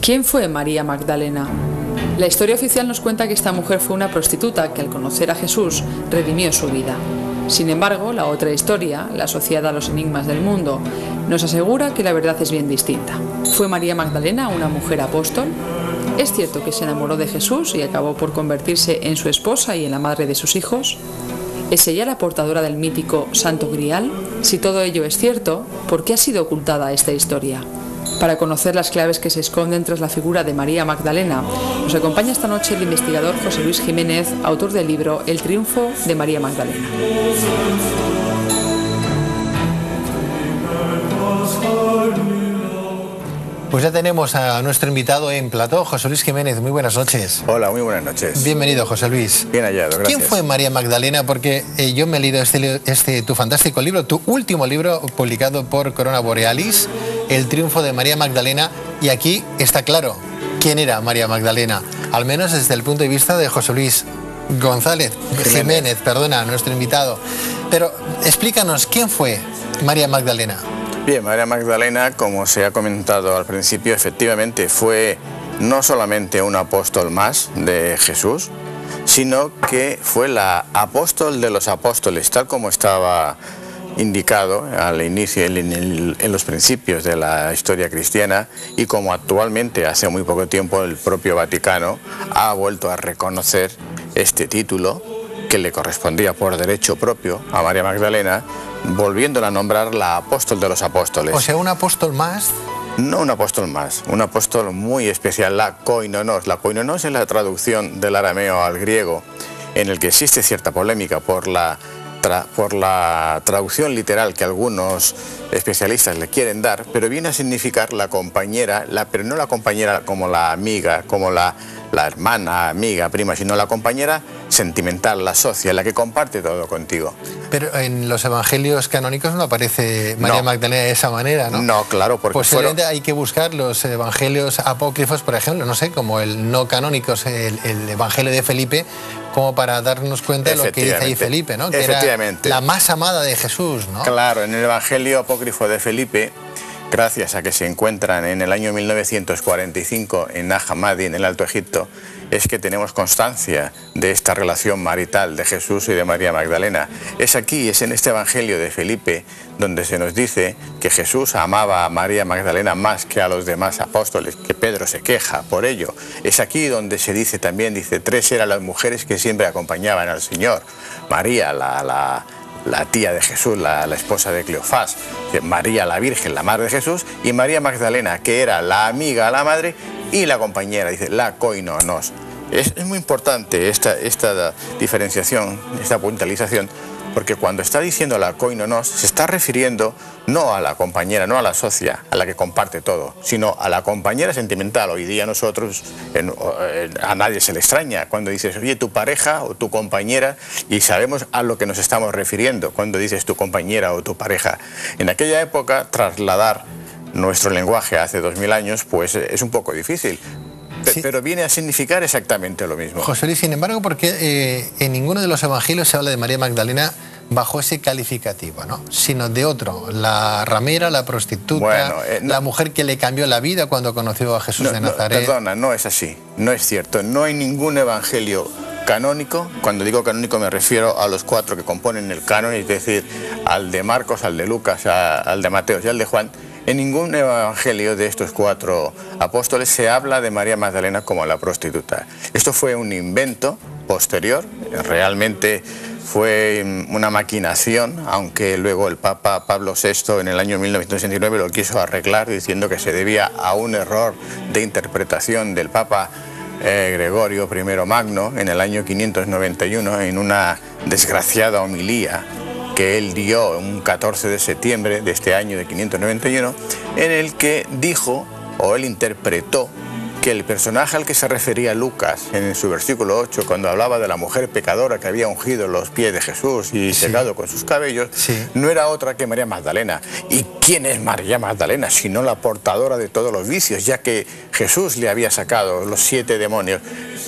¿Quién fue María Magdalena? La historia oficial nos cuenta que esta mujer fue una prostituta que al conocer a Jesús redimió su vida. Sin embargo, la otra historia, la asociada a los enigmas del mundo, nos asegura que la verdad es bien distinta. ¿Fue María Magdalena una mujer apóstol? ¿Es cierto que se enamoró de Jesús y acabó por convertirse en su esposa y en la madre de sus hijos? ¿Es ella la portadora del mítico Santo Grial? Si todo ello es cierto, ¿por qué ha sido ocultada esta historia? Para conocer las claves que se esconden tras la figura de María Magdalena, nos acompaña esta noche el investigador José Luis Jiménez, autor del libro El triunfo de María Magdalena. Pues ya tenemos a nuestro invitado en plató, José Luis Jiménez. Muy buenas noches. Hola, muy buenas noches. Bienvenido, José Luis. Bien hallado, gracias. ¿Quién fue María Magdalena? Porque yo me he leído tu fantástico libro, tu último libro publicado por Corona Borealis, El triunfo de María Magdalena, y aquí está claro quién era María Magdalena, al menos desde el punto de vista de José Luis Jiménez, nuestro invitado. Pero explícanos, ¿quién fue María Magdalena? Bien, María Magdalena, como se ha comentado al principio, efectivamente fue no solamente un apóstol más de Jesús, sino que fue la apóstol de los apóstoles, tal como estaba indicado al inicio, en los principios de la historia cristiana, y como actualmente, hace muy poco tiempo, el propio Vaticano ha vuelto a reconocer este título que le correspondía por derecho propio a María Magdalena, volviéndola a nombrar la apóstol de los apóstoles. O sea, un apóstol más. No un apóstol más, un apóstol muy especial, la koinonos. La koinonos es la traducción del arameo al griego, en el que existe cierta polémica por la traducción literal que algunos especialistas le quieren dar, pero viene a significar la compañera, pero no la compañera como la amiga, como la hermana, amiga, prima, sino la compañera sentimental, la socia, la que comparte todo contigo. Pero en los evangelios canónicos no aparece María Magdalena de esa manera, ¿no? No, claro, porque posiblemente hay que buscar los evangelios apócrifos, por ejemplo, no sé, como el no canónicos, el evangelio de Felipe, como para darnos cuenta de lo que dice ahí Felipe, ¿no? Que era la más amada de Jesús, ¿no? Claro, en el evangelio apócrifo de Felipe, gracias a que se encuentran en el año 1945 en Nag Hammadi, en el Alto Egipto, es que tenemos constancia de esta relación marital de Jesús y de María Magdalena. Es aquí, es en este evangelio de Felipe, donde se nos dice que Jesús amaba a María Magdalena más que a los demás apóstoles, que Pedro se queja por ello. Es aquí donde se dice también, dice, 3 eran las mujeres que siempre acompañaban al Señor. María, la tía de Jesús, la esposa de Cleofás, María la Virgen, la madre de Jesús, y María Magdalena, que era la amiga, la madre, y la compañera, dice, la koinonos. Es muy importante esta diferenciación, esta puntualización, porque cuando está diciendo la koinonos, se está refiriendo no a la compañera, no a la socia, a la que comparte todo, sino a la compañera sentimental. Hoy día nosotros, a nadie se le extraña cuando dices, oye, tu pareja o tu compañera, y sabemos a lo que nos estamos refiriendo cuando dices tu compañera o tu pareja. En aquella época, trasladar nuestro lenguaje hace 2000 años, pues es un poco difícil. Sí. Pero viene a significar exactamente lo mismo. José Luis, sin embargo, porque en ninguno de los evangelios se habla de María Magdalena bajo ese calificativo, ¿no? Sino de otro, la ramera, la prostituta, la mujer que le cambió la vida cuando conoció a Jesús de Nazaret. Perdona, no es así, no es cierto. No hay ningún evangelio canónico. Cuando digo canónico me refiero a los 4 que componen el canon, es decir, al de Marcos, al de Lucas, al de Mateo y al de Juan. En ningún evangelio de estos 4 apóstoles se habla de María Magdalena como la prostituta. Esto fue un invento posterior, realmente fue una maquinación, aunque luego el Papa Pablo VI en el año 1969 lo quiso arreglar diciendo que se debía a un error de interpretación del Papa Gregorio I Magno en el año 591 en una desgraciada homilía que él dio un 14 de septiembre de este año de 591, en el que dijo, o él interpretó, que el personaje al que se refería Lucas en su versículo 8, cuando hablaba de la mujer pecadora que había ungido los pies de Jesús y secado con sus cabellos, no era otra que María Magdalena. ¿Y quién es María Magdalena? Sino la portadora de todos los vicios, ya que Jesús le había sacado los 7 demonios.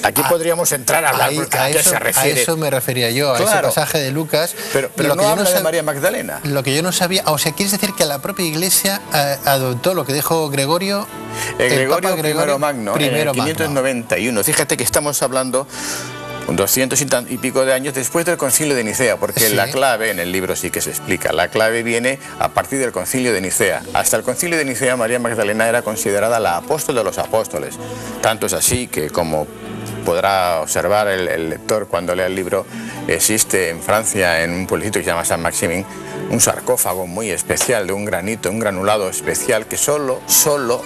Aquí podríamos entrar a hablar porque a qué se refiere. A eso me refería yo, a ese pasaje de Lucas. Pero no habla de María Magdalena. Lo que yo no sabía, o sea, ¿quieres decir que la propia Iglesia adoptó lo que dijo Gregorio? Gregorio I Magno, en el 591. Fíjate que estamos hablando 200 y pico de años después del Concilio de Nicea, porque la clave, en el libro sí que se explica, la clave viene a partir del Concilio de Nicea. Hasta el Concilio de Nicea, María Magdalena era considerada la apóstol de los apóstoles. Tanto es así que, como podrá observar el lector cuando lea el libro, existe en Francia, en un pueblecito que se llama Saint-Maximin, un sarcófago muy especial de un granito, un granulado especial que solo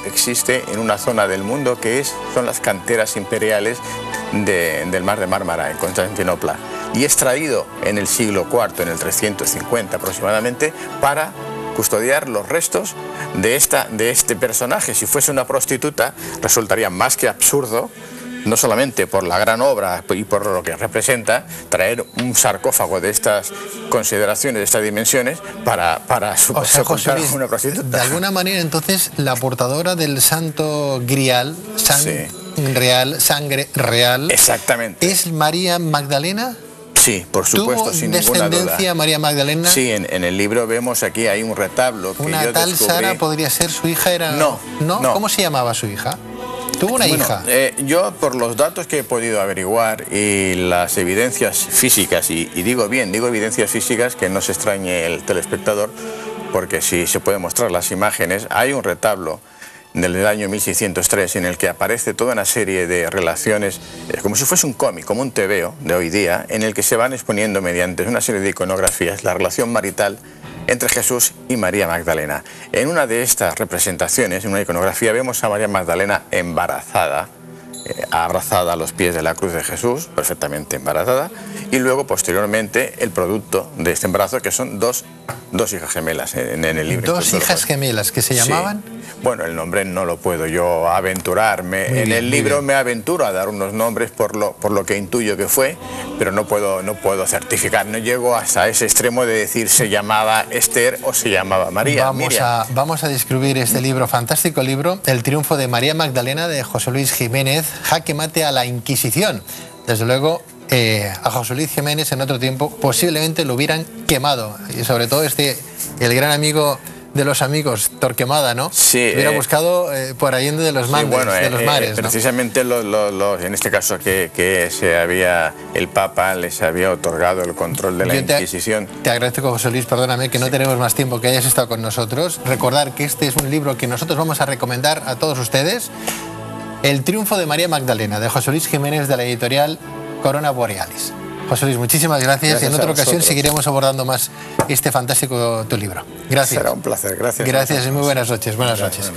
existe en una zona del mundo que son las canteras imperiales del Mar de Mármara, en Constantinopla, y es traído en el siglo IV, en el 350 aproximadamente, para custodiar los restos de este personaje. Si fuese una prostituta, resultaría más que absurdo, no solamente por la gran obra y por lo que representa, traer un sarcófago de estas consideraciones, de estas dimensiones, para sepultar a una prostituta. De alguna manera, entonces, la portadora del santo grial, sangre real, exactamente, ¿es María Magdalena? Sí, por supuesto, sin ninguna duda. ¿Descendencia María Magdalena? Sí, en el libro vemos aquí, hay un retablo que ¿Una yo tal descubrí. Sara podría ser su hija? No. ¿Cómo se llamaba su hija? ¿Tuvo una hija? Yo, por los datos que he podido averiguar y las evidencias físicas, y digo evidencias físicas, que no se extrañe el telespectador, porque si se puede mostrar las imágenes, hay un retablo del año 1603 en el que aparece toda una serie de relaciones, como si fuese un cómic, como un tebeo de hoy día, en el que se van exponiendo mediante una serie de iconografías la relación marital entre Jesús y María Magdalena. En una de estas representaciones, en una iconografía, vemos a María Magdalena embarazada, abrazada a los pies de la cruz de Jesús, perfectamente embarazada, y luego posteriormente el producto de este embarazo, que son dos hijas gemelas en el libro. ¿Dos hijas gemelas que se llamaban? Sí. Bueno, el nombre no lo puedo yo aventurarme. En el libro me aventuro a dar unos nombres por lo que intuyo que fue, pero no puedo certificar. No llego hasta ese extremo de decir se llamaba Esther o se llamaba María. Vamos a descubrir este libro, fantástico libro, El triunfo de María Magdalena, de José Luis Jiménez, jaque mate a la Inquisición. Desde luego, a José Luis Jiménez en otro tiempo posiblemente lo hubieran quemado, y sobre todo el gran amigo de los amigos, Torquemada, ¿no? Sí. Hubiera buscado por Allende de los Mandes, de los mares, ¿no? Precisamente en este caso que el Papa les había otorgado el control de la Inquisición. Te agradezco, José Luis, perdóname que no tenemos más tiempo, que hayas estado con nosotros. Recordar que este es un libro que nosotros vamos a recomendar a todos ustedes, El triunfo de María Magdalena, de José Luis Jiménez, de la editorial Corona Borealis. José Luis, muchísimas gracias y en otra ocasión seguiremos abordando más este fantástico tu libro. Gracias. Será un placer, gracias. Gracias y muy buenas noches. Buenas noches.